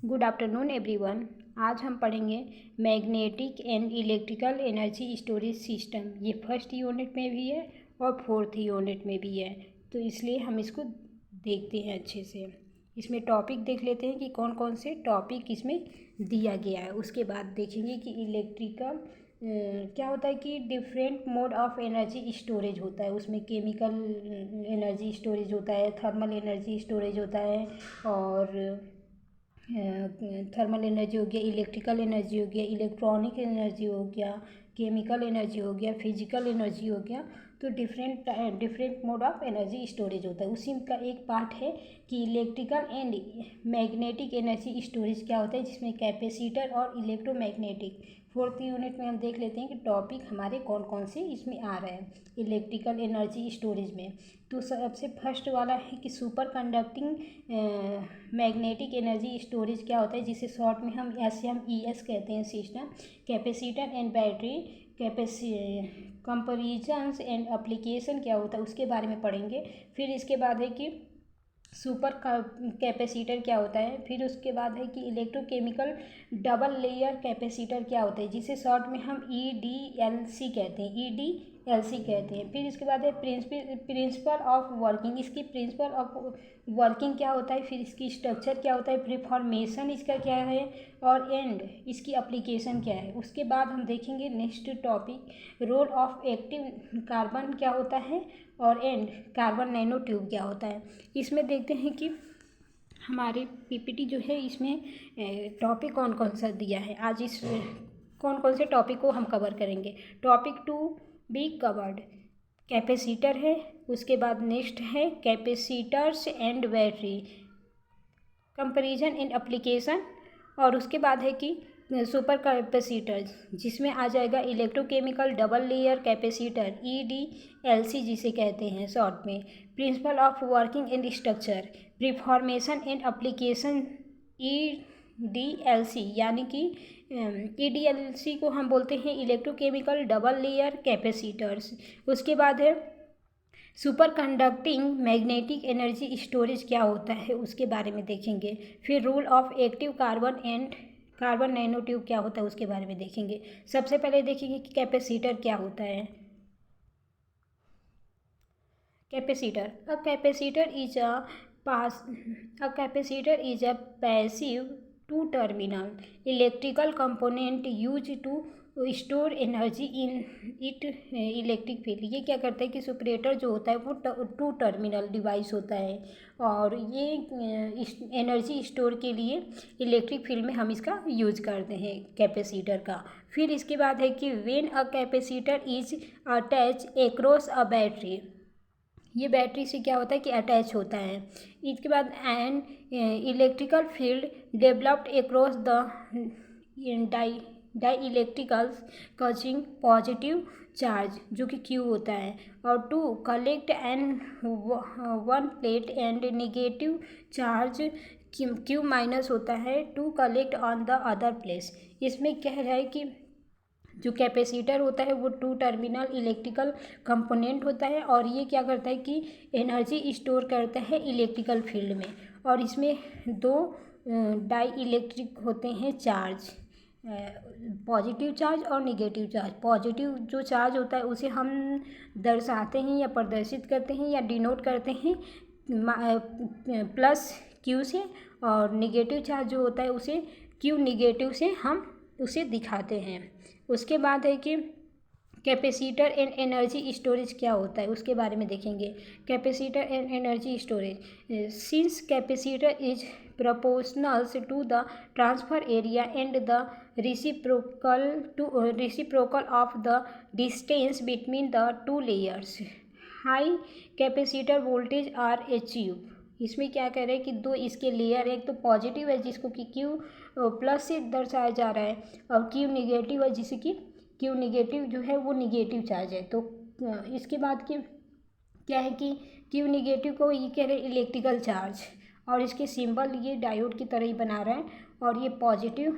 Good afternoon everyone. आज हम पढ़ेंगे magnetic and electrical energy storage system. ये फर्स्ट यूनिट में भी है और फोर्थ यूनिट में भी है, तो इसलिए हम इसको देखते हैं अच्छे से। इसमें टॉपिक देख लेते हैं कि कौन कौन से टॉपिक इसमें दिया गया है। उसके बाद देखेंगे कि इलेक्ट्रिकल क्या होता है कि different mode of energy storage होता है। उसमें केमिकल एनर्जी स्टोरेज होता है, थर्मल एनर्जी स्टोरेज होता है, और थर्मल एनर्जी हो गया, इलेक्ट्रिकल एनर्जी हो गया, इलेक्ट्रॉनिक एनर्जी हो गया, केमिकल एनर्जी हो गया, फिजिकल एनर्जी हो गया। तो different mode of energy storage होता है। उसी का एक पार्ट है कि electrical and magnetic energy storage क्या होता है, जिसमें कैपेसिटर और इलेक्ट्रोमैग्नेटिक। फोर्थ यूनिट में हम देख लेते हैं कि टॉपिक हमारे कौन कौन से इसमें आ रहे हैं इलेक्ट्रिकल एनर्जी स्टोरेज में। तो सबसे फर्स्ट वाला है कि super conducting magnetic energy storage क्या होता है, जिसे शॉर्ट में हम SMES कहते हैं system. Capacitor and battery comparisons and application क्या होता है उसके बारे में पढ़ेंगे। फिर इसके बाद है कि सुपर कैपेसिटर क्या होता है। फिर उसके बाद है कि इलेक्ट्रोकेमिकल डबल लेयर कैपेसिटर क्या होता है, जिसे शॉर्ट में हम EDLC कहते हैं, EDLC कहते हैं। फिर इसके बाद है प्रिंसिपल ऑफ वर्किंग, इसकी प्रिंसिपल ऑफ वर्किंग क्या होता है। फिर इसकी स्ट्रक्चर क्या होता है, प्रीफॉर्मेशन इसका क्या है, और एंड इसकी एप्लीकेशन क्या है। उसके बाद हम देखेंगे next topic role of active carbon क्या होता है, और एंड कार्बन नैनो ट्यूब क्या होता है। इसमें देखते हैं कि हमारे PPT जो है इसमें टॉपिक कौन कौन सा दिया है। आज इस कौन कौन से टॉपिक को हम कवर करेंगे। टॉपिक 2 बी कवर्ड कैपेसिटर है। उसके बाद नेक्स्ट है capacitors and battery comparison and application. और उसके बाद है कि सुपर कैपेसिटर, जिसमें आ जाएगा electrochemical double layer capacitor EDLC जिसे कहते हैं शॉर्ट में। Principle of working and structure, preformation and application EDLC, यानी कि EDLC को हम बोलते हैं इलेक्ट्रोकेमिकल डबल लेयर कैपेसिटर्स। उसके बाद है super conducting magnetic energy storage क्या होता है उसके बारे में देखेंगे। फिर rule of active carbon and carbon nano tube क्या होता है उसके बारे में देखेंगे। सबसे पहले देखेंगे कि कैपेसिटर क्या होता है। Capacitor is a passive two terminal electrical component use to store energy in it electric field. ये क्या करता है कि सुपरेटर जो होता है वो 2 टर्मिनल डिवाइस होता है, और ये एनर्जी स्टोर के लिए इलेक्ट्रिक फील्ड में हम इसका यूज करते हैं कैपेसिटर का। फिर इसके बाद है कि when a capacitor is attach across a battery, ये बैटरी से क्या होता है कि अटैच होता है। इसके बाद an electrical field developed across the dielectrics causing positive charge जो कि Q होता है, और to collect in one plate and negative charge Q minus होता है to collect on the other place. इसमें क्या है कि जो कैपेसिटर होता है वो 2 टर्मिनल इलेक्ट्रिकल कंपोनेंट होता है, और ये क्या करता है कि एनर्जी स्टोर करता है इलेक्ट्रिकल फील्ड में। और इसमें 2 डाई इलेक्ट्रिक होते हैं चार्ज, पॉजिटिव चार्ज और निगेटिव चार्ज। पॉजिटिव जो चार्ज होता है उसे हम दर्शाते हैं या प्रदर्शित करते हैं या डिनोट करते हैं प्लस Q से, और निगेटिव चार्ज जो होता है उसे Q निगेटिव से हम उसे दिखाते हैं। उसके बाद है कि कैपेसिटर एंड एनर्जी स्टोरेज क्या होता है उसके बारे में देखेंगे। Capacitor and energy storage, since capacitor is proportional to the transfer area and the reciprocal of the distance between the 2 layers, high capacitor voltage are achieved। इसमें क्या कह रहे हैं कि 2 इसके लेयर, एक तो पॉजिटिव है जिसको कि Q प्लस से दर्शाया जा रहा है, और Q निगेटिव है जिसे कि Q निगेटिव जो है वो निगेटिव चार्ज है। तो इसके बाद की क्या है कि Q निगेटिव को ये कह रहे हैं इलेक्ट्रिकल चार्ज, और इसके सिंबल ये डायोड की तरह ही बना रहा है, और ये पॉजिटिव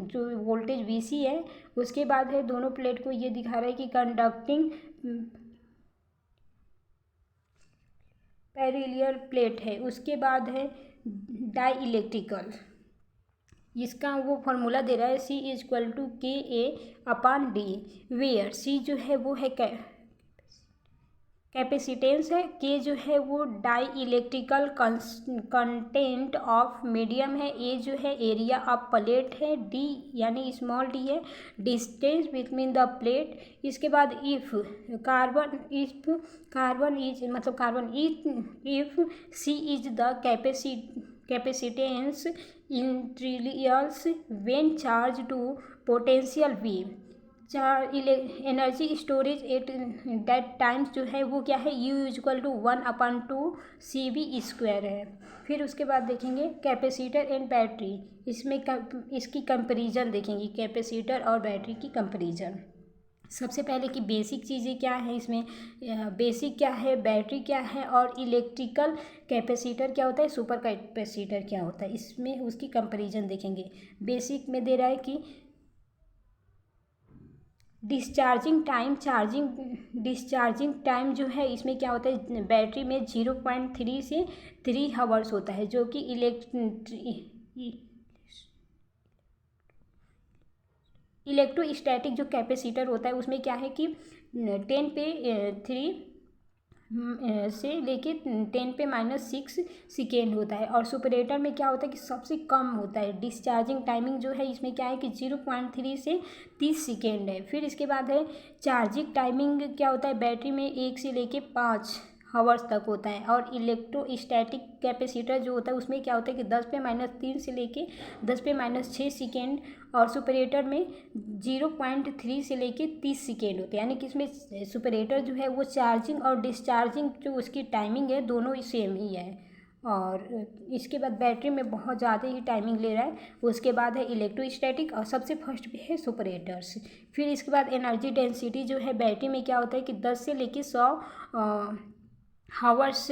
जो वोल्टेज VC है। उसके बाद है दोनों प्लेट को ये दिखा रहा है कि कंडक्टिंग पैरेलल प्लेट है। उसके बाद है डाई इलेक्ट्रिकल इसका वो फॉर्मूला दे रहा है C=KA/D, वेयर सी जो है वो है कैपेसिटेंस है, के जो है वो dielectric content of medium है, ए जो है एरिया ऑफ प्लेट है, डी यानी स्मॉल डी है डिस्टेंस बिटवीन द प्लेट। इसके बाद इफ कार्बन इज मतलब carbon if C is the capacitance interiors when charge to potential V, energy storage at that times जो है वो क्या है U=1/2CV² है। फिर उसके बाद देखेंगे कैपेसिटर एंड बैटरी, इसमें इसकी कंपैरिजन देखेंगे, कैपेसिटर और बैटरी की कंपैरिजन। सबसे पहले कि बेसिक चीज़ें क्या है इसमें, बेसिक क्या है, बैटरी क्या है और इलेक्ट्रिकल कैपेसिटर क्या होता है, सुपर कैपेसिटर क्या होता है, इसमें उसकी कंपैरिजन देखेंगे। बेसिक में दे रहा है कि डिस्चार्जिंग टाइम जो है इसमें क्या होता है, बैटरी में 0.3 से 3 आवर्स होता है, जो कि इलेक्ट्रोस्टैटिक जो कैपेसिटर होता है उसमें क्या है कि 10⁻³ से लेके 10⁻⁻6 सेकेंड होता है। और सुपरेटर में क्या होता है कि सबसे कम होता है, डिस्चार्जिंग टाइमिंग जो है इसमें क्या है कि 0.3 से 30 सेकेंड है। फिर इसके बाद है चार्जिंग टाइमिंग क्या होता है, बैटरी में 1 से लेके 5 आवर्स तक होता है। और इलेक्ट्रोस्टैटिक कैपेसिटर जो होता है उसमें क्या होता है कि 10⁻³ से लेके 10⁻6 सेकेंड, और सुपरेटर में 0.3 से लेके 30 सेकेंड होते हैं। यानी कि इसमें सुपरेटर जो है वो चार्जिंग और डिस्चार्जिंग जो उसकी टाइमिंग है दोनों ही सेम ही है। और इसके बाद बैटरी में बहुत ज़्यादा ही टाइमिंग ले रहा है। उसके बाद है इलेक्ट्रोस्टैटिक और सबसे फर्स्ट पे है सुपरेटर्स। फिर इसके बाद एनर्जी डेंसिटी जो है बैटरी में क्या होता है कि 10 से लेके 100 हावर्स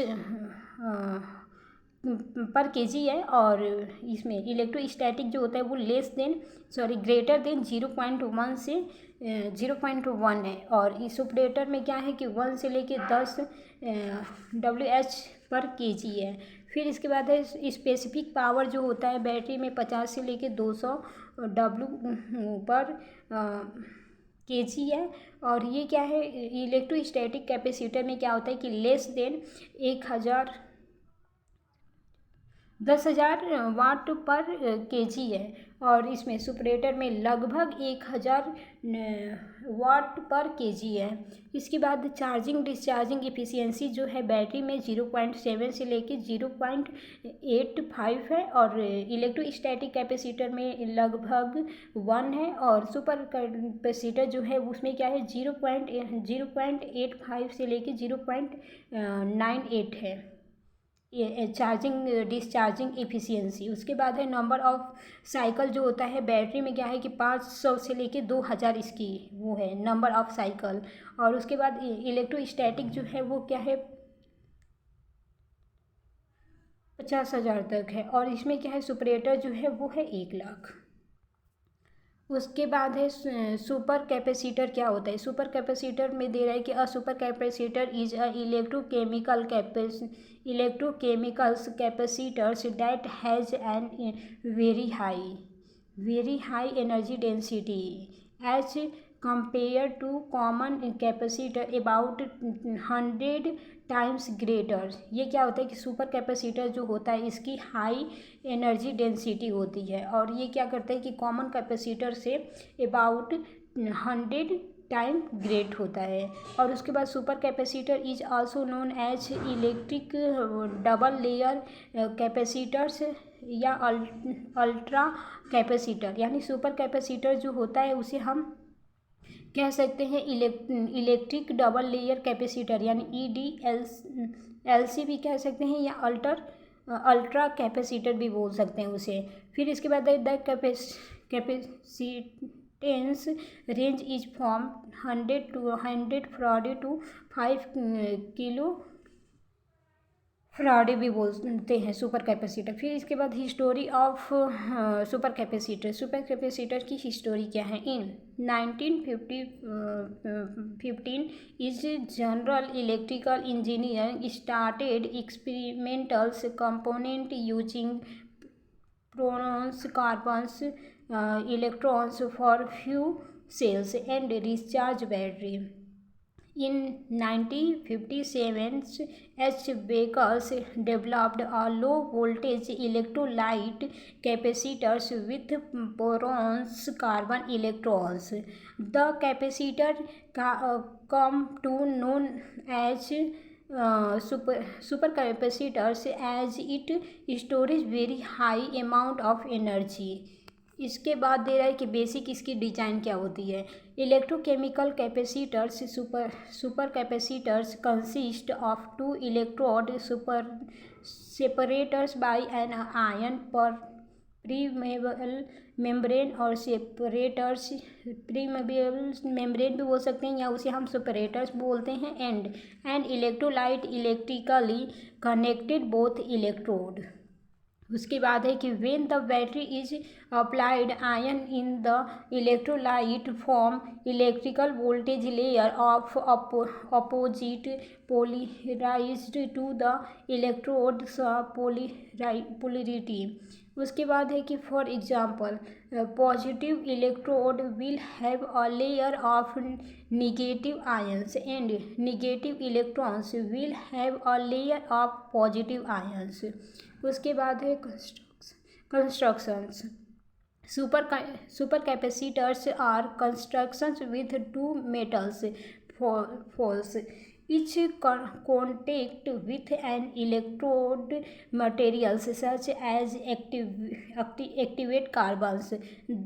पर केजी है। और इसमें इलेक्ट्रोस्टैटिक जो होता है वो ग्रेटर देन 0.1 से 0.1 है। और इस ऑपरेटर में क्या है कि 1 से लेके 10 WH पर केजी है। फिर इसके बाद है स्पेसिफिक पावर जो होता है बैटरी में 50 से लेके 200 W पर केजी है। और ये क्या है, इलेक्ट्रोस्टैटिक कैपेसिटर में क्या होता है कि लेस देन 10,000 वाट पर केजी है। और इसमें सुपरेटर में लगभग 1,000 वाट पर केजी है। इसके बाद चार्जिंग डिस्चार्जिंग एफिशिएंसी जो है बैटरी में 0.7 से लेके 0.85 है। और इलेक्ट्रोस्टैटिक कैपेसिटर में लगभग 1 है। और सुपर कैपेसिटर जो है उसमें क्या है 0.85 से लेके 0.98 है ये चार्जिंग डिस्चार्जिंग एफिशिएंसी। उसके बाद है नंबर ऑफ साइकिल जो होता है बैटरी में क्या है कि 500 से लेके 2000 इसकी वो है नंबर ऑफ साइकिल। और उसके बाद इलेक्ट्रोस्टैटिक जो है वो क्या है 50,000 तक है। और इसमें क्या है सुपरेटर जो है वो है 1,00,000। उसके बाद है सुपर कैपेसिटर क्या होता है। सुपर कैपेसिटर में दे रहा है कि a super capacitor is a electrochemicals capacitors that has an very high energy density as compare to common capacitor about 100 times greater. ये क्या होता है कि सुपर कैपेसिटर जो होता है इसकी हाई एनर्जी डेंसिटी होती है। और ये क्या करता है कि कॉमन कैपेसिटर से अबाउट 100 टाइम ग्रेट होता है। और उसके बाद super capacitor is also known as electric double layer capacitors या अल्ट्रा कैपेसिटर। यानी सुपर कैपेसिटर जो होता है उसे हम कह सकते हैं इलेक्ट्रिक डबल लेयर कैपेसिटर यानी EDLC भी कह सकते हैं, या अल्ट्रा कैपेसिटर भी बोल सकते हैं उसे। फिर इसके बाद the capacitance range is from 100 farad to 5 kilo farad भी बोलते हैं सुपर कैपेसिटर। फिर इसके बाद हिस्टोरी ऑफ सुपर कैपेसिटर की हिस्टोरी क्या है। In 1915 is general electrical engineer started experimental component using prons carbons electrons for few cells and recharge battery. In 1957, H. Bakers developed a low-voltage electrolyte capacitors with porous carbon electrons. The capacitor come to known as supercapacitors as it stores very high amount of energy. इसके बाद दे रहा है कि basic इसकी design क्या होती है. Electrochemical capacitors super capacitors consist of two electrode super separators by an ion पर प्रीमेबल मेम्ब्रेन और सेपरेटर्स प्रीमेबल मेम्ब्रेन भी बोल सकते हैं या उसे हम सेपरेटर्स बोलते हैं. And electrolyte electrically connected both electrode. उसके बाद है कि when the battery is applied ion in the electrolyte form electrical voltage layer of opposite polarized to the electrode polarity. उसके बाद है कि for example positive electrode will have a layer of negative ions and negative electrons will have a layer of positive ions. उसके बाद है constructions. Super capacitors are constructions with two metals false each contact with an electrode materials such as activate carbons.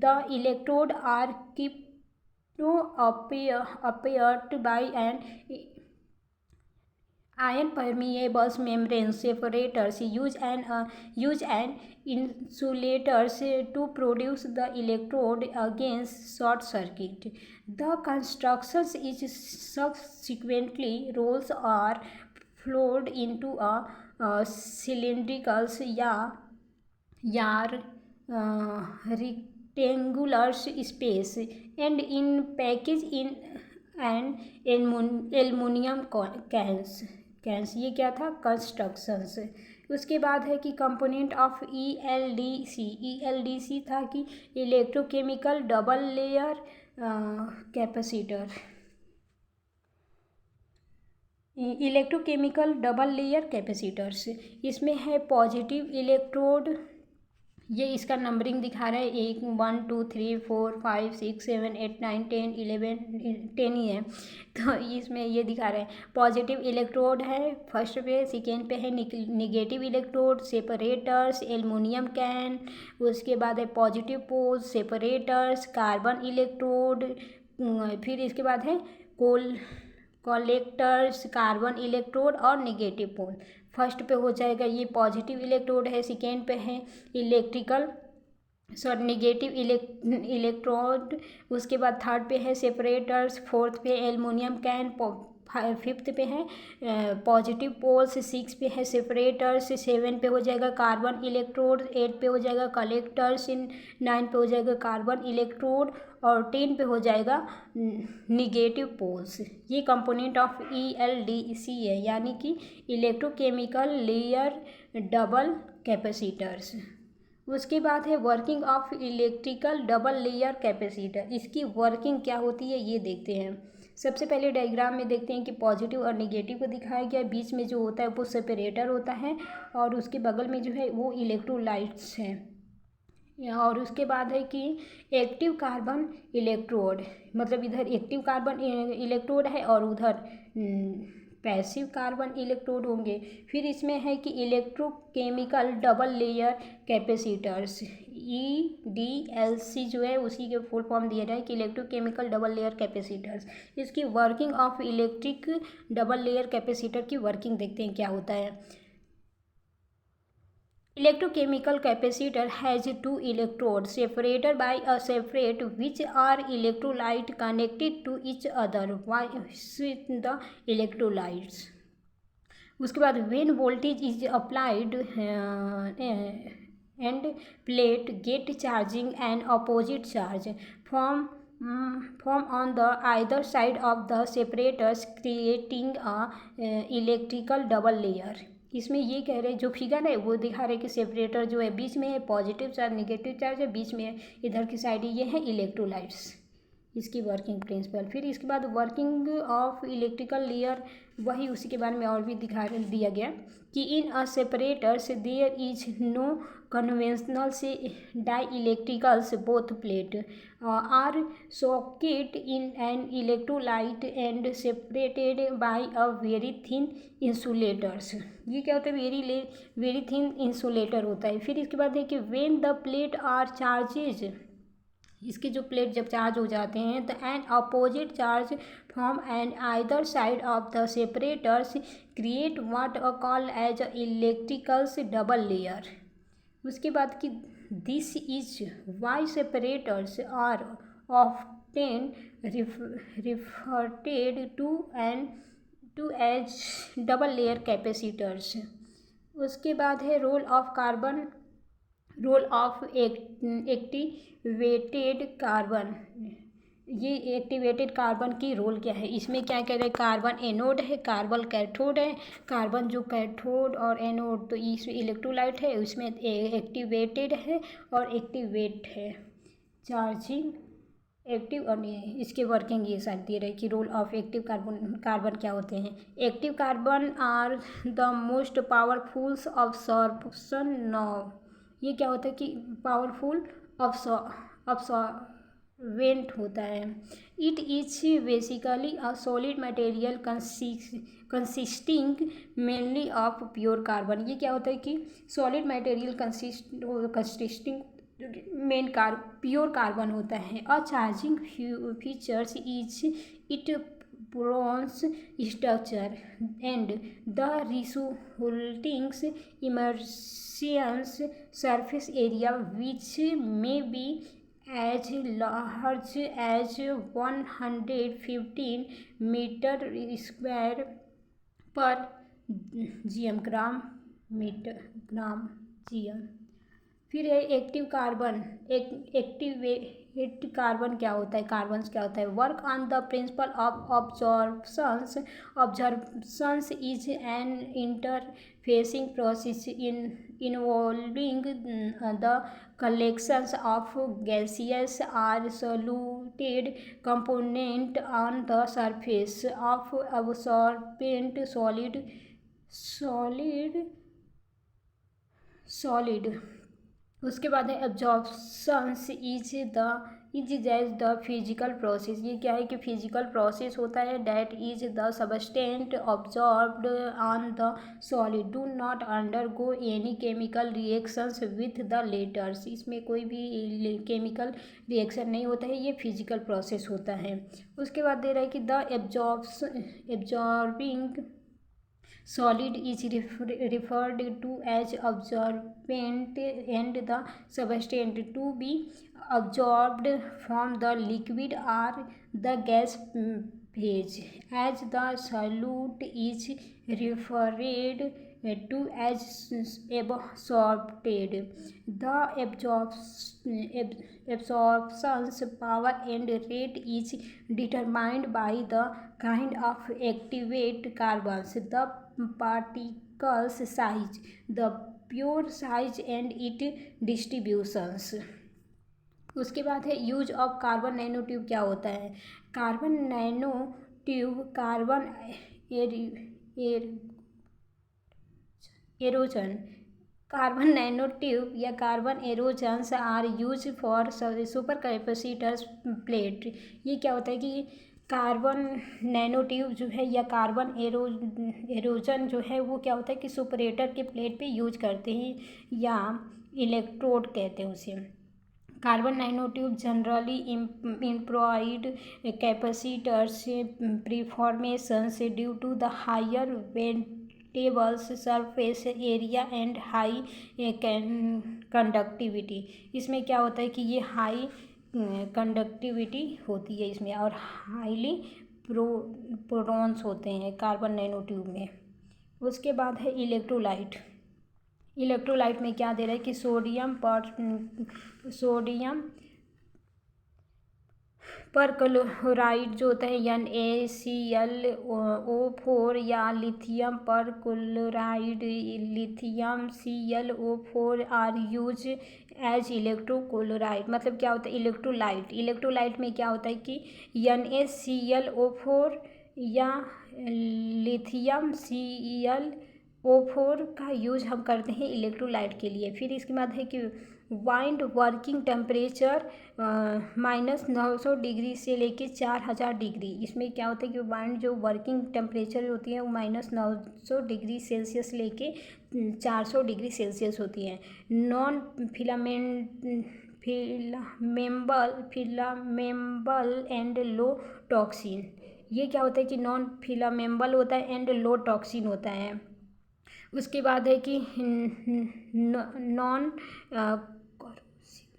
The electrode are kept by an ion permeable membrane separators use an insulators to produce the electrode against short circuit. The construction is subsequently rolls are flowed into a cylindrical rectangular space and in package in an aluminum cans. ये क्या था? Constructions. उसके बाद है कि component of ELDC था कि electrochemical double layer capacitor. Electrochemical double layer capacitors इसमें है पॉजिटिव इलेक्ट्रोड. ये इसका नंबरिंग दिखा रहा है 1 1 2 3 4 5 6 7 8 9 10 11 10 ही है. तो इसमें ये दिखा रहा है पॉजिटिव इलेक्ट्रोड है फर्स्ट पे, सेकेंड पे है negative electrode separators aluminium can. उसके बाद है positive pole separators carbon electrode. फिर इसके बाद है कलेक्टर्स कार्बन इलेक्ट्रोड और निगेटिव पोल. फर्स्ट पे हो जाएगा ये पॉजिटिव इलेक्ट्रोड है, सेकेंड पे है निगेटिव इलेक्ट्रोड. उसके बाद थर्ड पे है सेपरेटर्स, फोर्थ पे एल्युमिनियम कैन, फिफ्थ पे है पॉजिटिव पोल्स, 6 पे है सेपरेटर्स, 7 पे हो जाएगा कार्बन इलेक्ट्रोड, 8 पे हो जाएगा कलेक्टर्स, 9 पे हो जाएगा कार्बन इलेक्ट्रोड और 10 पे हो जाएगा निगेटिव पोल्स. ये कंपोनेंट ऑफ ELDC है यानी कि इलेक्ट्रोकेमिकल लेयर डबल कैपेसिटर्स. उसके बाद है working of electrical double layer capacitor. इसकी वर्किंग क्या होती है ये देखते हैं. सबसे पहले डायग्राम में देखते हैं कि पॉजिटिव और निगेटिव को दिखाया गया. बीच में जो होता है वो सेपरेटर होता है और उसके बगल में जो है वो इलेक्ट्रोलाइट्स हैं. और उसके बाद है कि एक्टिव कार्बन इलेक्ट्रोड, मतलब इधर एक्टिव कार्बन इलेक्ट्रोड है और उधर पैसिव कार्बन इलेक्ट्रोड होंगे. फिर इसमें है कि electrochemical double layer capacitors EDLC जो है उसी के फुल फॉर्म दिया जाए कि इलेक्ट्रोकेमिकल डबल लेयर कैपेसिटर्स. इसकी working of electric double layer capacitor की वर्किंग देखते हैं क्या होता है. Electrochemical capacitor has two electrodes separated by a separate which are electrolyte connected to each other with the electrolytes. उसके बाद when voltage is applied and plate get charging and opposite charge form on the either side of the separators creating a electrical double layer. इसमें ये कह रहे हैं, जो figure है वो दिखा रहे हैं कि सेपरेटर जो है बीच में है, पॉजिटिव चार्ज नेगेटिव चार्ज है बीच में है, इधर की साइड ये है इलेक्ट्रोलाइट्स, इसकी वर्किंग प्रिंसिपल। फिर इसके बाद वर्किंग ऑफ इलेक्ट्रिकल लेयर, वही उसी के बारे में और भी दिया गया कि in a separators there is no conventional से dielectrics both plate are soaked in an electrolyte and separated by a very thin insulators. ये क्या होता है, वेरी थिन इंसुलेटर होता है। फिर इसके बाद है कि when the plate are charges, इसके जो प्लेट जब चार्ज हो जाते हैं तो an opposite charge from an either side of the separators create what a call as electricals double layer. उसके बाद कि this is why separators are often referred to as double layer capacitors. उसके बाद है रोल ऑफ एक्टिवेटेड कार्बन। ये activated carbon की role क्या है, इसमें क्या कह रहे हैं, कार्बन एनोड है, कार्बन कैथोड है। कार्बन जो कैथोड और एनोड, तो इस इलेक्ट्रोलाइट है, उसमें एक्टिवेटेड है और एक्टिवेट है, चार्जिंग एक्टिव। और इसके वर्किंग ये साथ दे रहे कि रोल ऑफ एक्टिव कार्बन क्या होते हैं। Active carbon are the most powerful absorption knob. ये क्या होता है कि पावरफुल अब्सॉर्बेंट होता है। It is basically a solid material consisting mainly of pure carbon. ये क्या होता है कि solid material consisting pure carbon होता है। A charging features is it bronze structure and the resulting immersion surface area which may be as large as 115 meter square per gram gm। फिर है active carbon. Activate carbon क्या होता है, carbons क्या होता है। Work on the principle of absorptions. Absorptions is an interfacing process involving the collections of gaseous or soluted component on the surface of absorbent solid. उसके बाद है एब्जॉर्प्शंस इज जैज द फिजिकल प्रोसेस। ये क्या है कि फिजिकल प्रोसेस होता है that is the substance absorbed on the solid do not undergo any chemical reactions with the letters. इसमें कोई भी केमिकल रिएक्शन नहीं होता है, ये फिजिकल प्रोसेस होता है। उसके बाद दे रहा है कि the absorbing solid is referred to as absorbent and the substance to be absorbed from the liquid or the gas phase as the solute is referred to as absorbed. The absorption's power and rate is determined by the kind of activate carbons, the particles size, the pure size and its distributions। उसके बाद है use of carbon nano tube क्या होता है। Carbon nano tube carbon aerogel. Carbon nano tube या carbon aerogels are use for super capacitors plate. ये क्या होता है कि कार्बन नैनो ट्यूब जो है या कार्बन एरोजन जो है वो क्या होता है कि सुपरेटर के प्लेट पे यूज करते हैं या इलेक्ट्रोड कहते हैं उसे। Carbon nano tube generally employed capacitors performance due to the higher वेंटेबल्स surface area and high conductivity. इसमें क्या होता है कि ये हाई कंडक्टिविटी होती है इसमें और हाईली प्रोटॉन्स होते हैं कार्बन नैनो ट्यूब में। उसके बाद है इलेक्ट्रोलाइट। इलेक्ट्रोलाइट में क्या दे रहा है कि सोडियम परक्लोराइड जो होता है NaClO4 या lithium perchloride lithium ClO4 are use as electrochloride. मतलब क्या होता है इलेक्ट्रोलाइट। इलेक्ट्रोलाइट में क्या होता है कि NaClO4 या लिथियम ClO4 का यूज हम करते हैं इलेक्ट्रोलाइट के लिए। फिर इसके बाद है कि वाइंड वर्किंग टेम्परेचर -900 डिग्री से लेके 4000 डिग्री। इसमें क्या होता है कि वाइंड जो वर्किंग टेम्परेचर होती है वो -900 डिग्री सेल्सियस लेके 400 डिग्री सेल्सियस होती है। Non flammable and low toxin. ये क्या होता है कि नॉन फिलामेबल होता है एंड लो टॉक्सिन होता है। उसके बाद है कि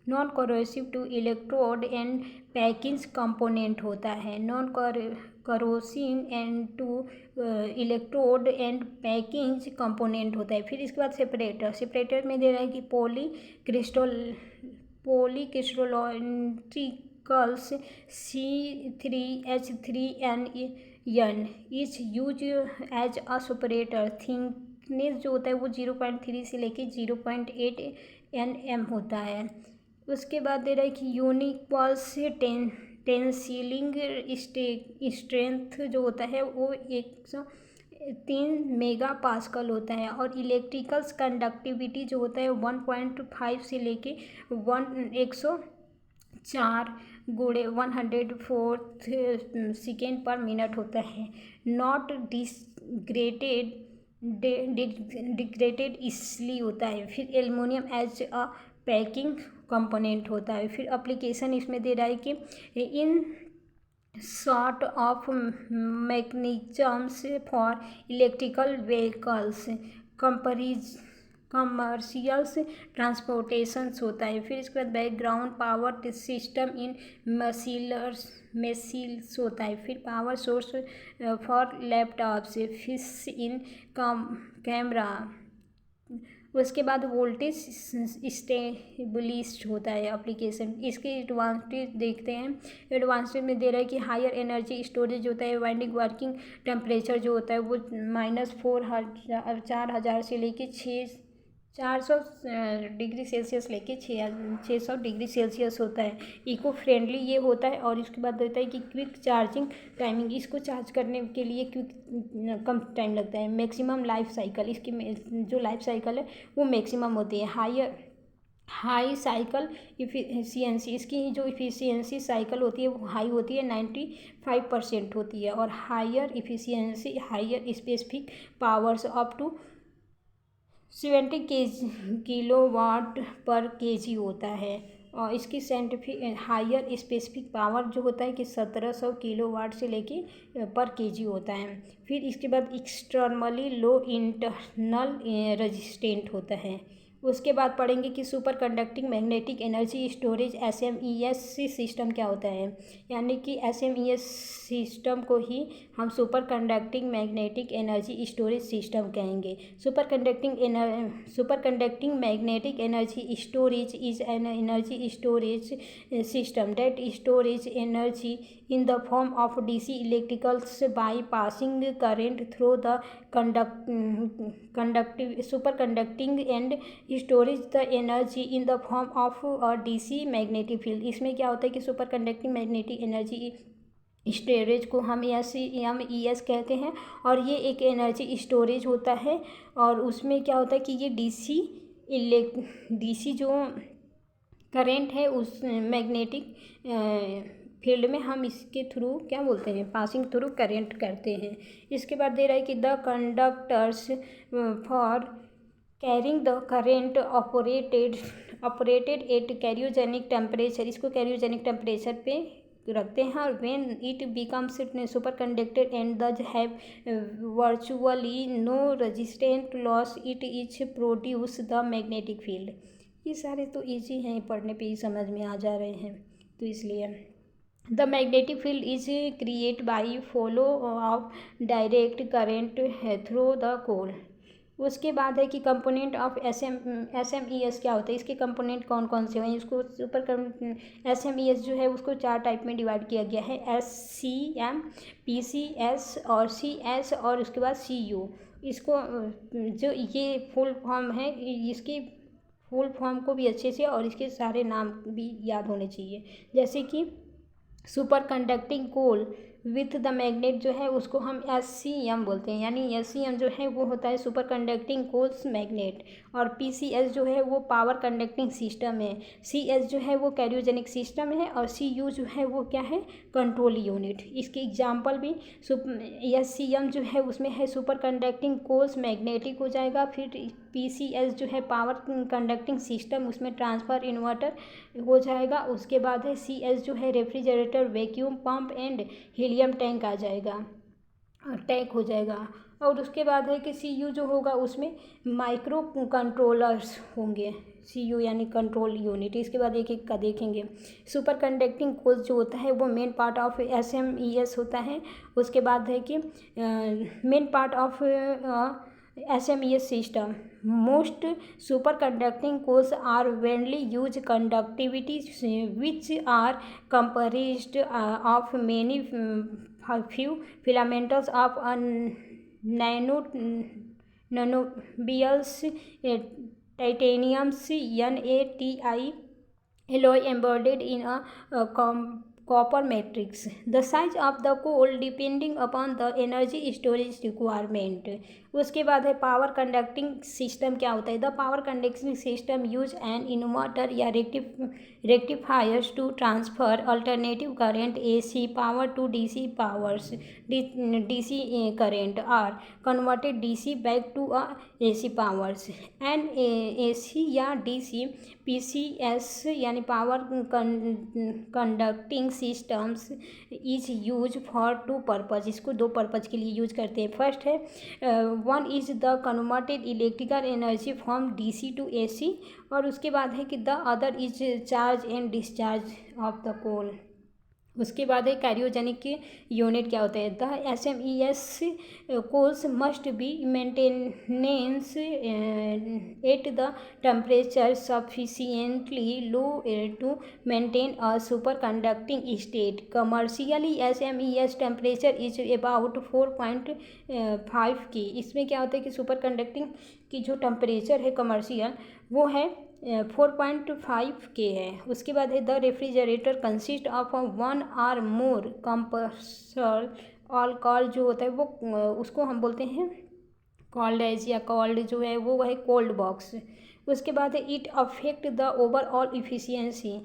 non corrosive two electrode and packing component होता है। Non corrosive and two electrode and packing component होता है। फिर इसके बाद सेपरेटर में दे रहा है कि polycrystalloids C3H3N is use as a separator. Thickness जो होता है वो 0.3 से लेके 0.8 nm होता है। उसके बाद दे रहा है कि यूनिक्वल्स टेंसिलिंग स्ट्रेंथ जो होता है वो 103 मेगा पास्कल होता है। और इलेक्ट्रिकल कंडक्टिविटी जो होता है 1.5 से लेके 104 × 104 सेकेंड पर मिनट होता है। नॉट डिग्रेडेड इसलिए होता है। फिर aluminium as a packing component होता है। फिर एप्लीकेशन इसमें दे रहा है कि in sort of mechanisms for electrical vehicles commercials transportations होता है। फिर इसके बाद background power system in machines होता है। फिर पावर सोर्स फॉर लैपटॉप्स फिश इन कैमरा। उसके बाद वोल्टेज स्टेबलिश्ड होता है एप्लीकेशन। इसके एडवांटेज देखते हैं। एडवांटेज में दे रहा है कि हायर एनर्जी स्टोरेज होता है। वाइंडिंग वर्किंग टेम्परेचर जो होता है वो -4000 से लेके 400 डिग्री सेल्सियस लेके 600 डिग्री सेल्सियस होता है। इको फ्रेंडली ये होता है। और इसके बाद होता है कि क्विक चार्जिंग टाइमिंग। इसको चार्ज करने के लिए कम टाइम लगता है। मैक्सिमम लाइफ साइकिल इसकी जो लाइफ साइकिल है वो मैक्सिमम होती है। हाई साइकिल इफिशियंसी इसकी जो इफिशियंसी साइकिल होती है वो हाई होती है 95% होती है। और higher efficiency higher specific powers up to 70 kilowatt पर केजी होता है। और इसकी साइंटिफिक हायर स्पेसिफिक पावर जो होता है कि 1700 किलोवाट से लेके पर केजी होता है। फिर इसके बाद एक्सटर्नली लो इंटरनल रेजिस्टेंट होता है। उसके बाद पढ़ेंगे कि super conducting magnetic energy storage SMES system क्या होता है। यानी कि SMES सिस्टम को ही हम super conducting magnetic energy storage system कहेंगे। Super conducting magnetic energy storage is an energy storage system that storage energy in the form of DC electricals by passing current through the superconducting and storage the energy in the form of a DC magnetic field। इसमें क्या होता है कि super conducting magnetic energy storage को हम ES कहते हैं। और ये एक एनर्जी स्टोरेज होता है। और उसमें क्या होता है कि ये DC जो करेंट है उस मैग्नेटिक फील्ड में हम इसके थ्रू क्या बोलते हैं पासिंग थ्रू करेंट करते हैं। इसके बाद दे रहा है कि the conductors for carrying the current operated at cryogenic temperature. इसको कैरियोजेनिक टेम्परेचर पे रखते हैं। और when it becomes super conducted and thus have virtually no resistant loss it is produce the magnetic field. ये सारे तो ईजी हैं, पढ़ने पे ही समझ में आ जा रहे हैं, तो इसलिए the magnetic field is create by flow of direct current through the core. उसके बाद है कि कंपोनेंट ऑफ SMES क्या होता है, इसके कंपोनेंट कौन कौन से हैं। इसको सुपर SMES जो है उसको 4 टाइप में डिवाइड किया गया है, SCM, PCS और CS और उसके बाद CU। इसको जो ये फुल फॉर्म है, इसकी फुल फॉर्म को भी अच्छे से और इसके सारे नाम भी याद होने चाहिए। जैसे कि super conducting coil with the magnet जो है उसको हम SCM बोलते हैं, यानी SCM जो है वो होता है सुपर कंडक्टिंग कोल्स मैग्नेट। और PCS जो है वो पावर कंडक्टिंग सिस्टम है, CS जो है वो कैरियोजेनिक सिस्टम है और CU जो है वो क्या है, कंट्रोल यूनिट। इसके एग्जाम्पल भी SCM जो है उसमें है सुपर कंडक्टिंग कोल्स मैग्नेटिक हो जाएगा। फिर PCS जो है पावर कंडक्टिंग सिस्टम, उसमें ट्रांसफर इन्वर्टर हो जाएगा। उसके बाद है CS जो है refrigerator, vacuum pump and helium tank आ जाएगा, टैंक हो जाएगा। और उसके बाद है कि CU जो होगा उसमें माइक्रो कंट्रोलर्स होंगे, CU यानी कंट्रोल यूनिट। इसके बाद एक एक का देखेंगे। सुपर कंडक्टिंग कोल जो होता है वो मेन पार्ट ऑफ SMES होता है। उसके बाद है कि main part of SMES system. Most superconducting coils are widely used conductivity which are comprised of many few filaments of nanobials, titaniums, NATI alloy embedded in a copper matrix. The size of the coil depending upon the energy storage requirement. उसके बाद है power conducting system क्या होता है। The power conducting system use an inverter या rectifiers to transfer alternative current AC power to DC powers. DC current are converted DC back to AC powers. An AC या DC PCS यानी power conducting systems is use for 2 purpose. इसको 2 purpose के लिए use करते हैं। First है one is the converted electrical energy from DC to AC और उसके बाद है कि the other is charge and discharge of the coil. उसके बाद है कैरियोजेनिक यूनिट क्या होते हैं। The SMES coils must be maintenance at the temperature sufficiently low to maintain a super conducting state. Commercially SMES temperature is about 4.5 K। इसमें क्या होता है कि सुपर कंडक्टिंग की जो टेम्परेचर है कमर्शियल वो है 4.5 K है। उसके बाद है the refrigerator consist of 1 or more compressor alcohol जो होता है वो उसको हम बोलते हैं कॉल्ड एज या कॉल्ड जो है वो है कोल्ड बॉक्स। उसके बाद है it affect the overall efficiency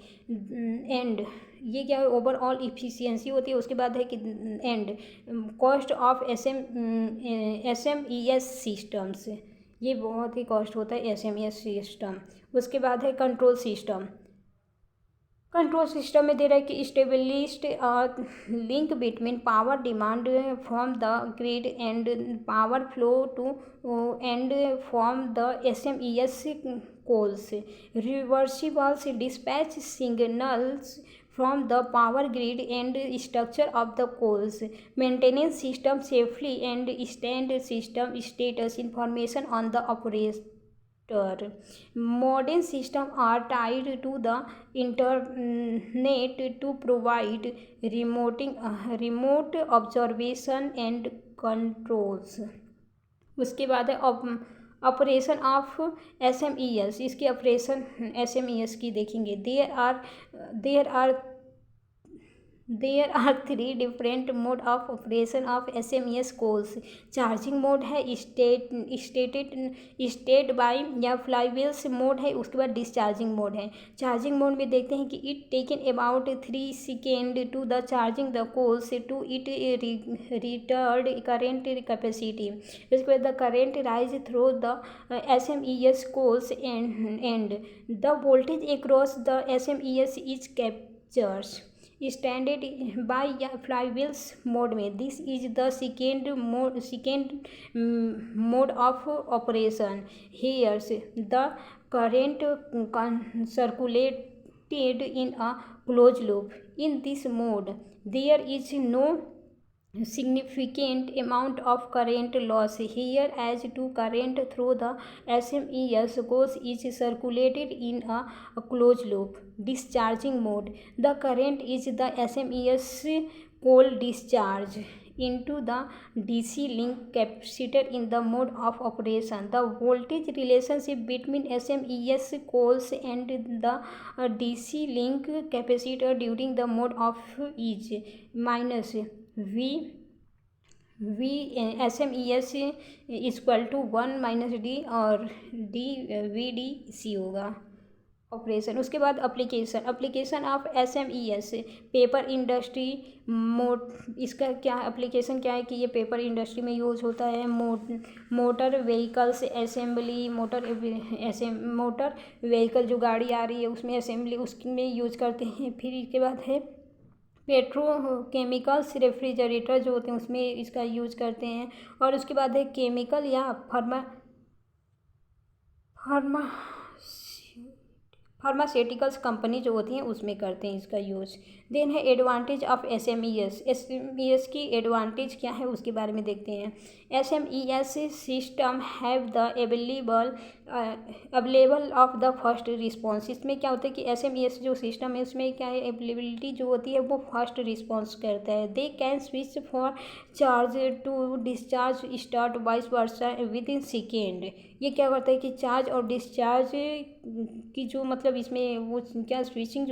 and, ये क्या है ओवरऑल इफिशियंसी होती है। उसके बाद है कि and cost of SMES systems, ये बहुत ही कॉस्ट होता है SMES सिस्टम। उसके बाद है कंट्रोल सिस्टम। कंट्रोल सिस्टम में दे रहा है कि stablished link between power demand from the grid and power flow to and from the SMES coils. Reversibles dispatch signals from the power grid and structure of the coils. Maintenance system safely and stand system status information on the operator. Modern systems are tied to the internet to provide remote observation and controls. उसके बाद है operation of SMES। इसकी operation SMES की देखेंगे। There are 3 different mode of operation of SMES coils. Charging mode है, state by या flywheels mode है। उसके बाद डिस्चार्जिंग मोड है। चार्जिंग मोड में देखते हैं कि it taken about 3 second to the charging the coils to it rated current capacity. उसके बाद the current rise through the SMES coils and the voltage across the SMES is captures standard by या flywheels mode में। This is the second mode of operation. Here's the current circulated in a closed loop. In this mode there is no significant amount of current loss here as to current through the SMES gauge is circulated in a closed loop discharging mode. The current is the SMES cold discharge into the DC link capacitor in the mode of operation. The voltage relationship between SMES coils and the DC link capacitor during the mode of is minus V SMES equal to 1 - D और VDC होगा operation. उसके बाद application of SMES paper industry इसका क्या application क्या है कि ये पेपर इंडस्ट्री में यूज़ होता है। Motor vehicles assembly motor vehicle जो गाड़ी आ रही है उसमें असेंबली उसमें यूज करते हैं। फिर इसके बाद है पेट्रोकेमिकल्स रेफ्रिजरेटर जो होते हैं उसमें इसका यूज करते हैं। और उसके बाद है केमिकल या फार्मास्यूटिकल्स कंपनी जो होती हैं उसमें करते हैं इसका यूज। देन है एडवांटेज ऑफ SMES की एडवांटेज क्या है उसके बारे में देखते हैं। SMES system have the available of the first response. इसमें क्या होता है कि SMES जो सिस्टम है उसमें क्या है अवेलेबिलिटी जो होती है वो फर्स्ट रिस्पॉन्स करता है। They can switch for charge to discharge start vice versa within second. ये क्या करता है कि चार्ज और डिस्चार्ज की जो मतलब इसमें वो क्या स्विचिंग जो